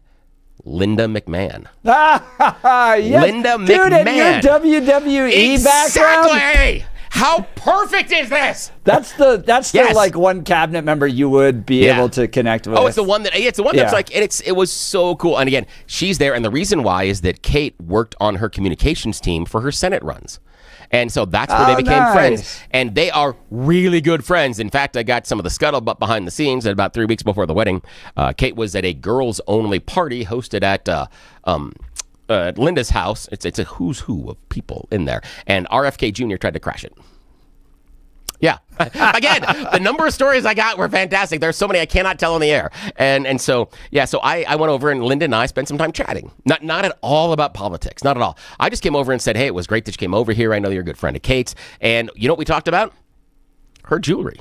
S3: Linda McMahon.
S5: Yes.
S3: Linda McMahon.
S5: Dude, and your WWE background?
S3: Exactly. How perfect is this?
S5: That's the like one cabinet member you would be able to connect with.
S3: Oh, it's the one that's like, and it was so cool. And again, she's there, and the reason why is that Kate worked on her communications team for her Senate runs. And so that's where they became friends. And they are really good friends. In fact, I got some of the scuttlebutt behind the scenes at about 3 weeks before the wedding. Kate was at a girls-only party hosted at Linda's house. It's a who's who of people in there. And RFK Jr. tried to crash it. Yeah. Again, the number of stories I got were fantastic. There's so many I cannot tell on the air. And so I went over, and Linda and I spent some time chatting. Not at all about politics. Not at all. I just came over and said, hey, it was great that you came over here. I know you're a good friend of Kate's. And you know what we talked about? Her jewelry.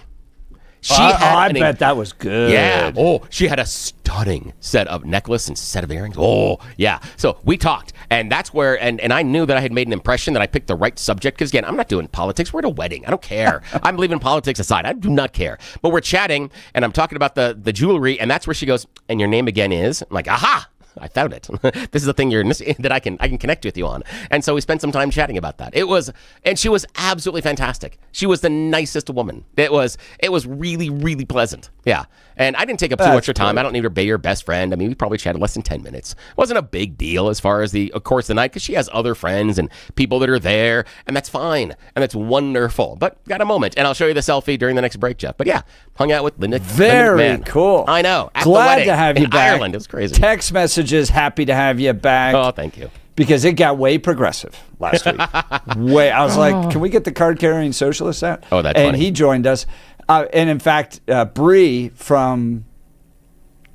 S5: I bet that was good.
S3: Yeah. Oh, she had a stunning set of necklace and set of earrings. Oh, yeah. So we talked, and that's where, and I knew that I had made an impression, that I picked the right subject, because again, I'm not doing politics. We're at a wedding. I don't care. I'm leaving politics aside. I do not care. But we're chatting, and I'm talking about the jewelry, and that's where she goes, and your name again is? I'm like, aha. I found it. This is the thing that I can connect with you on. And so we spent some time chatting about that. And she was absolutely fantastic. She was the nicest woman. It was really, really pleasant. Yeah. And I didn't take up too much of her time. I don't need her to be your best friend. I mean, we probably chatted less than 10 minutes. It wasn't a big deal as far as the course of the night, because she has other friends and people that are there, and that's fine. And that's wonderful. But got a moment. And I'll show you the selfie during the next break, Jeff. But yeah, hung out with Linda.
S5: Very
S3: Linda McMahon.
S5: cool.
S3: I know. At
S5: Glad
S3: the wedding
S5: to have you
S3: in
S5: back.
S3: Ireland. It was crazy.
S5: Text messages, happy to have you back.
S3: Oh, thank you.
S5: Because it got way progressive last week. I was like, can we get the card-carrying socialist out?
S3: Oh, that's
S5: and
S3: funny.
S5: he joined us. And in fact, Bree from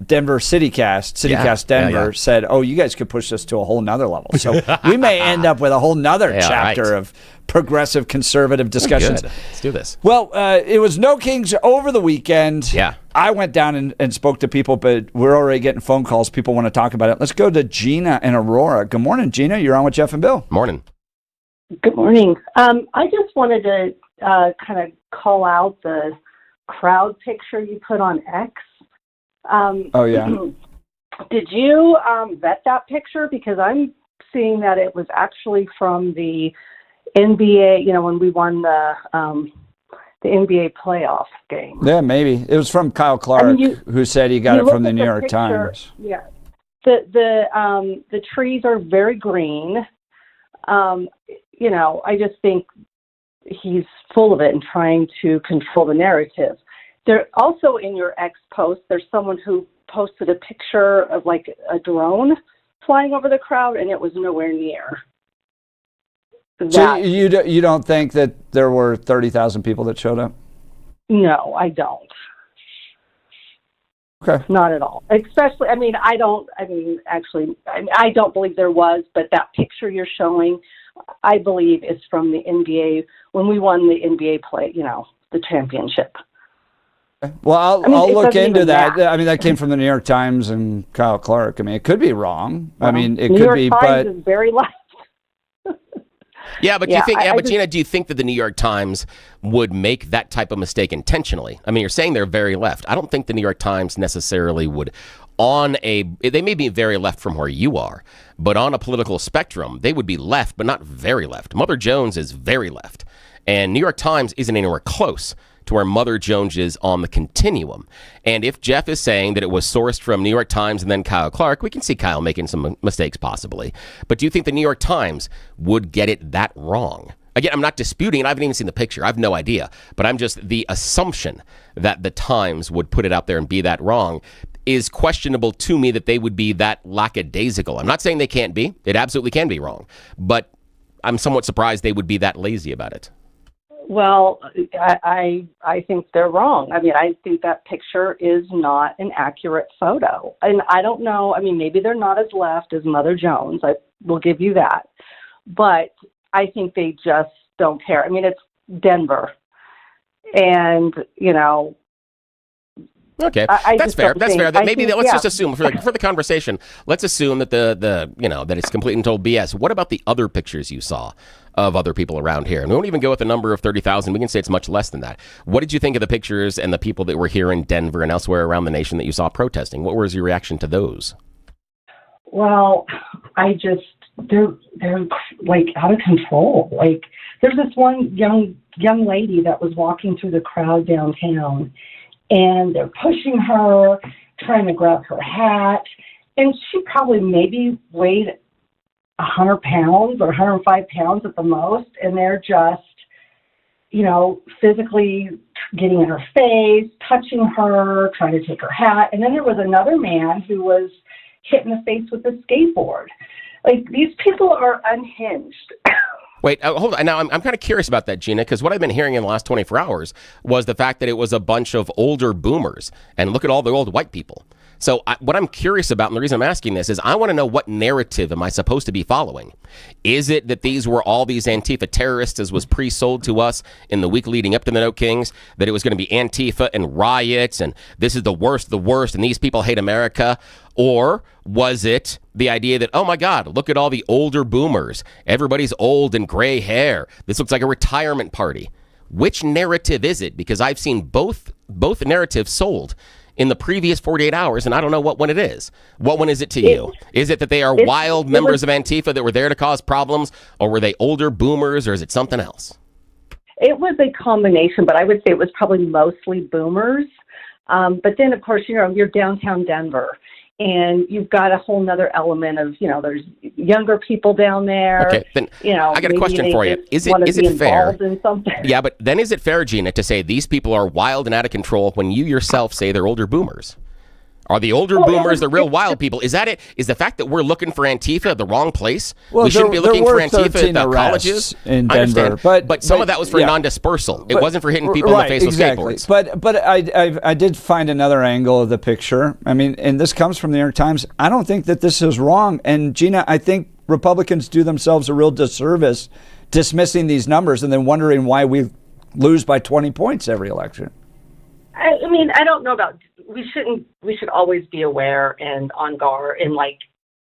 S5: Denver CityCast Denver said, oh, you guys could push this to a whole nother level. So we may end up with a whole nother chapter of progressive conservative discussions.
S3: Good. Let's do this.
S5: Well, it was No Kings over the weekend.
S3: Yeah.
S5: I went down and spoke to people, but we're already getting phone calls. People want to talk about it. Let's go to Gina in Aurora. Good morning, Gina. You're on with Jeff and Bill.
S3: Morning.
S13: Good morning. I just wanted to kind of call out the crowd picture you put on X.
S5: Oh, yeah.
S13: Did you vet that picture? Because I'm seeing that it was actually from the NBA, when we won the NBA playoff game.
S5: Yeah, maybe. It was from Kyle Clark, who said he got it from the New York Times.
S13: Yeah. The trees are very green. I just think he's full of it and trying to control the narrative. There also in your X post, there's someone who posted a picture of like a drone flying over the crowd, and it was nowhere near.
S5: So you don't think that there were 30,000 people that showed up?
S13: No, I don't.
S5: Okay.
S13: Not at all. Especially, I don't believe there was, but that picture you're showing, I believe is from the NBA when we won the NBA the championship.
S5: Well, I'll look into that. That came from the New York Times and Kyle Clark. It could be wrong. It
S13: New
S5: could
S13: York
S5: be,
S13: Times
S5: but
S13: is very left.
S3: Yeah, but Gina, do you think that the New York Times would make that type of mistake intentionally? I mean, you're saying they're very left. I don't think the New York Times necessarily would they may be very left from where you are, but on a political spectrum, they would be left, but not very left. Mother Jones is very left, and New York Times isn't anywhere close to where Mother Jones is on the continuum. And if Jeff is saying that it was sourced from New York Times and then Kyle Clark, we can see Kyle making some mistakes possibly. But do you think the New York Times would get it that wrong? Again, I'm not disputing it. I haven't even seen the picture. I have no idea. But I'm just the assumption that the Times would put it out there and be that wrong is questionable to me, that they would be that lackadaisical. I'm not saying they can't be. It absolutely can be wrong. But I'm somewhat surprised they would be that lazy about it.
S13: Well, I think they're wrong. I think that picture is not an accurate photo. And I don't know. Maybe they're not as left as Mother Jones. I will give you that. But I think they just don't care. It's Denver. And,
S3: Okay, that's fair. That's fair. Let's just assume for the conversation. Let's assume that that it's complete and total BS. What about the other pictures you saw of other people around here? And we won't even go with the number of 30,000. We can say it's much less than that. What did you think of the pictures and the people that were here in Denver and elsewhere around the nation that you saw protesting? What was your reaction to those?
S13: Well, they're like out of control. Like there's this one young lady that was walking through the crowd downtown. And they're pushing her, trying to grab her hat. And she probably maybe weighed 100 pounds or 105 pounds at the most. And they're just, physically getting in her face, touching her, trying to take her hat. And then there was another man who was hit in the face with a skateboard. Like, these people are unhinged.
S3: Wait, hold on. Now, I'm kind of curious about that, Gina, because what I've been hearing in the last 24 hours was the fact that it was a bunch of older boomers. And look at all the old white people. So what I'm curious about, and the reason I'm asking this, is I want to know, what narrative am I supposed to be following? Is it that these were all these Antifa terrorists, as was pre-sold to us in the week leading up to the No Kings, that it was going to be Antifa and riots, and this is the worst, and these people hate America? Or was it the idea that, oh my God, look at all the older boomers. Everybody's old and gray hair. This looks like a retirement party. Which narrative is it? Because I've seen both narratives sold in the previous 48 hours, and I don't know what one it is. What one is it to you? Is it that they are wild members of Antifa that were there to cause problems, or were they older boomers, or is it something else?
S13: It was a combination, but I would say it was probably mostly boomers. But then, of course, you're downtown Denver. And you've got a whole nother element of, there's younger people down there.
S3: Okay, then I got a question for you. Is it fair? Yeah, but then is it fair, Gina, to say these people are wild and out of control when you yourself say they're older boomers? Are the older boomers the real wild people? Is that it? Is the fact that we're looking for Antifa the wrong place?
S5: Well,
S3: we shouldn't be looking for Antifa at the colleges
S5: in Denver,
S3: but some of that was for non-dispersal. It wasn't for hitting people in the face with skateboards.
S5: But I did find another angle of the picture. I mean, and this comes from the New York Times. I don't think that this is wrong. And Gina, I think Republicans do themselves a real disservice dismissing these numbers and then wondering why we lose by 20 points every election.
S13: I mean, I don't know about. We should always be aware and on guard and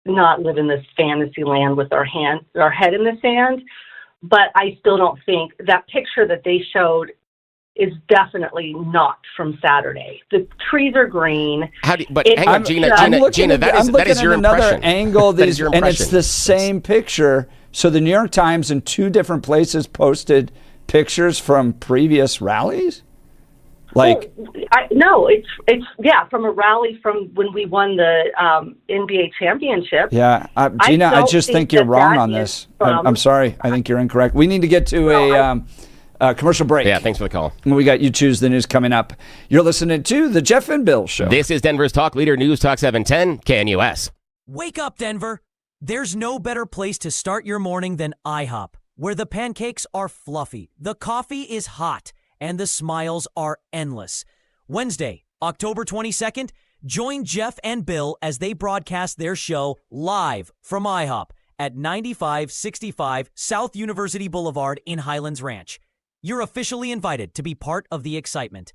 S13: not live in this fantasy land with our head in the sand. But I still don't think that picture that they showed is definitely not from Saturday. The trees are green.
S3: Hang on, Gina, that is your impression.
S5: Angle.
S3: That is your impression.
S5: And it's the same picture. So the New York Times in two different places posted pictures from previous rallies?
S13: No, it's from a rally from when we won the NBA championship.
S5: Yeah, Gina, I just think you're wrong on this. I'm sorry. I think you're incorrect. We need to get to a commercial break.
S3: Yeah, thanks for the call.
S5: We got You Choose the News coming up. You're listening to The Jeff and Bill Show.
S3: This is Denver's Talk Leader, News Talk 710 KNUS.
S14: Wake up, Denver. There's no better place to start your morning than IHOP, where the pancakes are fluffy, the coffee is hot, and the smiles are endless. Wednesday, October 22nd, join Jeff and Bill as they broadcast their show live from IHOP at 9565 South University Boulevard in Highlands Ranch. You're officially invited to be part of the excitement.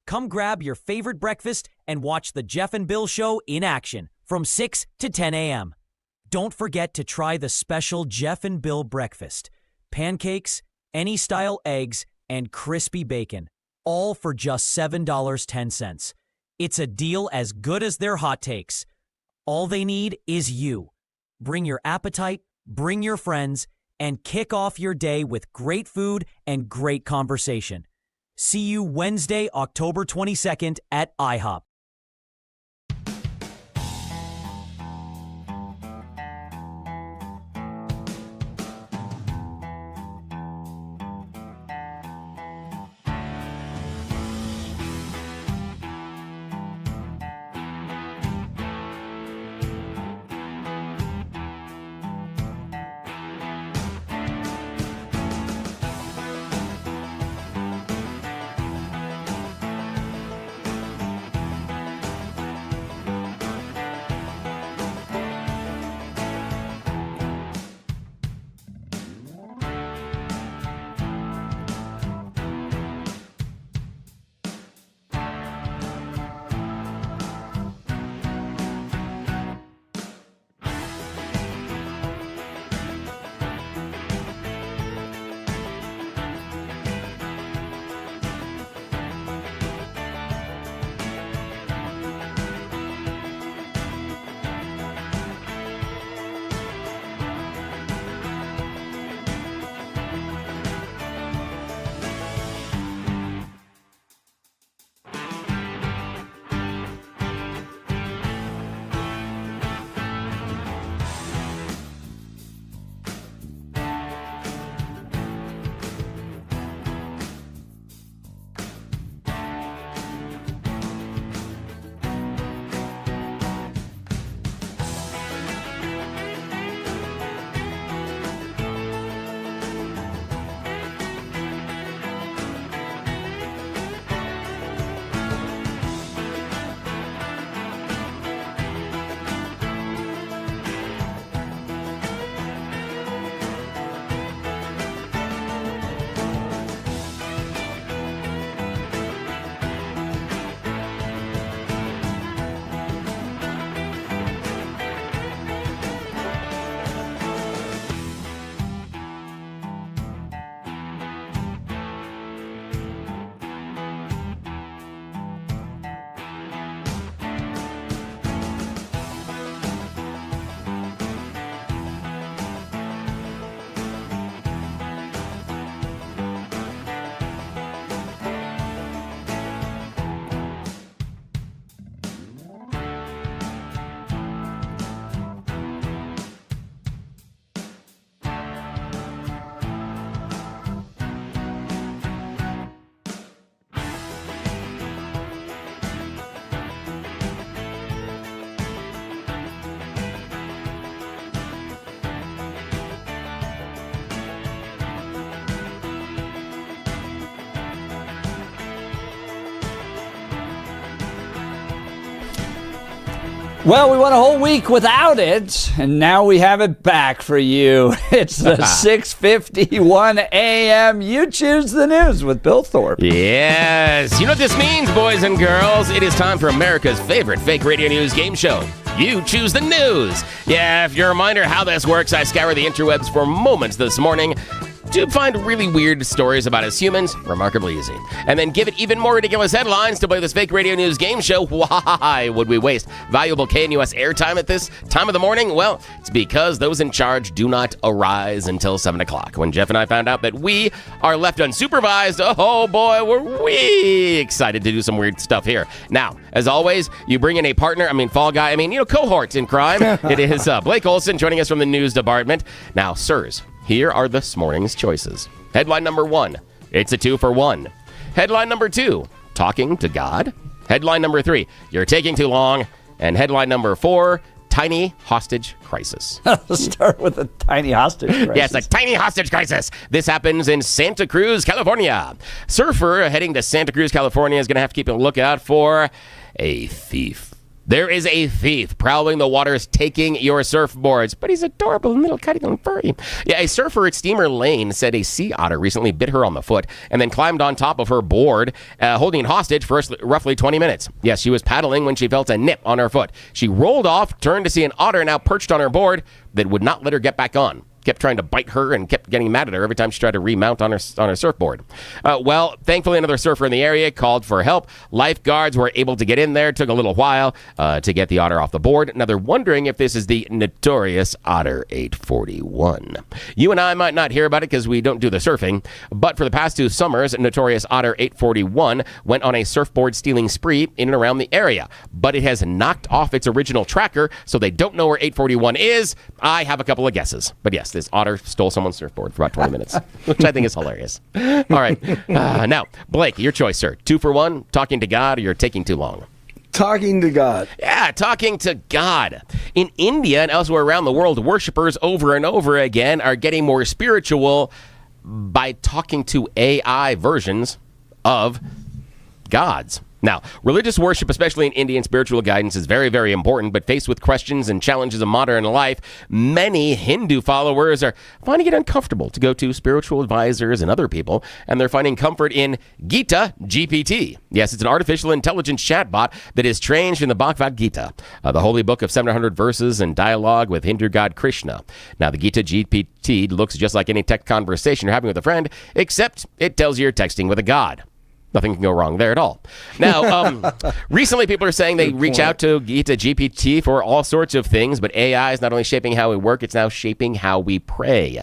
S14: Come grab your favorite breakfast and watch the Jeff and Bill Show in action from 6 to 10 a.m. Don't forget to try the special Jeff and Bill breakfast. Pancakes, any style eggs, and crispy bacon, all for just $7.10. It's a deal as good as their hot takes. All they need is you. Bring your appetite, bring your friends, and kick off your day with great food and great conversation. See you Wednesday, October 22nd at IHOP.
S5: Well, we went a whole week without it, and now we have it back for you. It's the 6:51 a.m. You Choose the News with Bill Thorpe.
S3: Yes. You know what this means, boys and girls? It is time for America's favorite fake radio news game show. You Choose the News. Yeah, if you're a reminder how this works, I scour the interwebs for moments this morning to find really weird stories about us humans, remarkably easy. And then give it even more ridiculous headlines to play this fake radio news game show. Why would we waste valuable KNUS airtime at this time of the morning? Well, it's because those in charge do not arise until 7 o'clock. When Jeff and I found out that we are left unsupervised, oh boy, were we excited to do some weird stuff here. Now, as always, you bring in a partner, fall guy, cohort in crime. It is Blake Olson joining us from the news department. Now, sirs, here are this morning's choices. Headline number 1, it's a 2-for-1. Headline number 2, talking to God. Headline number 3, you're taking too long. And headline number 4, tiny hostage crisis.
S5: Let's start with a tiny hostage crisis.
S3: Yes, a tiny hostage crisis. This happens in Santa Cruz, California. Surfer heading to Santa Cruz, California is going to have to keep a lookout for a thief. There is a thief prowling the waters taking your surfboards, but he's adorable and little cuddly and furry. Yeah, a surfer at Steamer Lane said a sea otter recently bit her on the foot and then climbed on top of her board, holding it hostage for roughly 20 minutes. Yes, she was paddling when she felt a nip on her foot. She rolled off, turned to see an otter now perched on her board that would not let her get back on. Kept trying to bite her and kept getting mad at her every time she tried to remount on her surfboard. Well, thankfully, another surfer in the area called for help. Lifeguards were able to get in there. Took a little while to get the otter off the board. Now, they're wondering if this is the notorious Otter 841. You and I might not hear about it because we don't do the surfing, but for the past 2 summers, notorious Otter 841 went on a surfboard stealing spree in and around the area. But it has knocked off its original tracker, so they don't know where 841 is. I have a couple of guesses, but yes, this otter stole someone's surfboard for about 20 minutes, which I think is hilarious. All right. Now, Blake, your choice, sir. 2-for-1, talking to God, or you're taking too long?
S2: Talking to God.
S3: Yeah, talking to God. In India and elsewhere around the world, worshipers over and over again are getting more spiritual by talking to AI versions of gods. Now, religious worship, especially in Indian spiritual guidance, is very, very important, but faced with questions and challenges of modern life, many Hindu followers are finding it uncomfortable to go to spiritual advisors and other people, and they're finding comfort in Gita GPT. Yes, it's an artificial intelligence chatbot that is trained in the Bhagavad Gita, the holy book of 700 verses and dialogue with Hindu god Krishna. Now, the Gita GPT looks just like any tech conversation you're having with a friend, except it tells you you're texting with a god. Nothing can go wrong there at all. Now, recently people are saying they reach out to Gita GPT for all sorts of things, but AI is not only shaping how we work, it's now shaping how we pray.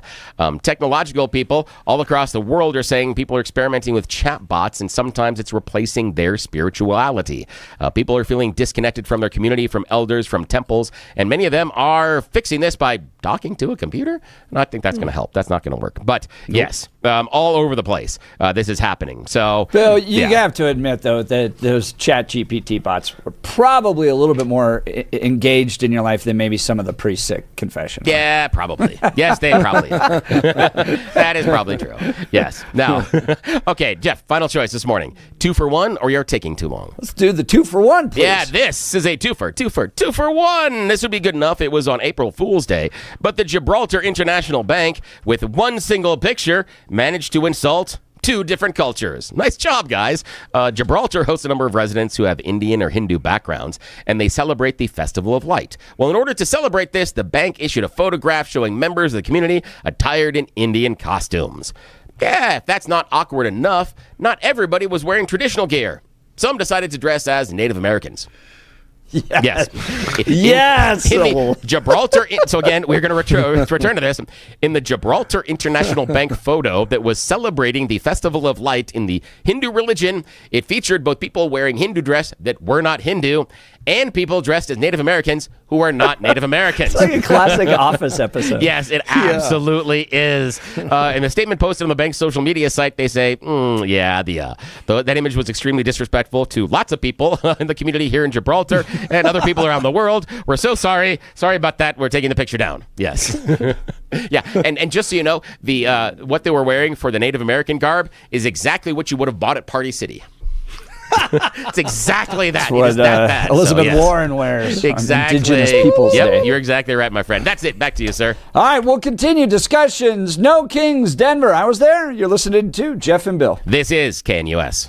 S3: Technological people all across the world are saying people are experimenting with chatbots, and sometimes it's replacing their spirituality. People are feeling disconnected from their community, from elders, from temples, and many of them are fixing this by talking to a computer. And I think that's going to help. That's not going to work. But yes, all over the place, this is happening. So,
S5: Bill, you have to admit, though, that those chat GPT bots were probably a little bit more engaged in your life than maybe some of the pre-sick confession.
S3: Yeah, probably. Yes, they probably are. That is probably true. Yes. Now, okay, Jeff, final choice this morning. 2-for-1, or you're taking too long?
S5: Let's do the 2-for-1, please.
S3: Yeah, this is a 2-for-1. This would be good enough. It was on April Fool's Day, but the Gibraltar International Bank, with one single picture, managed to insult 2 different cultures. Nice job, guys. Gibraltar hosts a number of residents who have Indian or Hindu backgrounds, and they celebrate the Festival of Light. Well, in order to celebrate this, the bank issued a photograph showing members of the community attired in Indian costumes. Yeah, if that's not awkward enough, not everybody was wearing traditional gear. Some decided to dress as Native Americans. Yes.
S5: Yes.
S3: In the Gibraltar. So again, we're going to return to this. In the Gibraltar International Bank photo that was celebrating the Festival of Light in the Hindu religion, it featured both people wearing Hindu dress that were not Hindu and people dressed as Native Americans who are not Native Americans.
S5: It's like a classic Office episode.
S3: Yes, it absolutely is. In the statement posted on the bank's social media site, they say, that image was extremely disrespectful to lots of people in the community here in Gibraltar and other people around the world. We're so sorry. Sorry about that. We're taking the picture down. Yes. Yeah, and just so you know, the what they were wearing for the Native American garb is exactly what you would have bought at Party City. It's exactly that.
S5: That's what
S3: It is that bad.
S5: Elizabeth
S3: So, yes.
S5: Warren wears
S3: Exactly.
S5: on Indigenous Peoples
S3: Yep,
S5: Day.
S3: you're exactly right, my friend. That's it. Back to you, sir.
S5: All right, we'll continue discussions. No Kings, Denver. I was there. You're listening to Jeff and Bill.
S3: This is KNUS.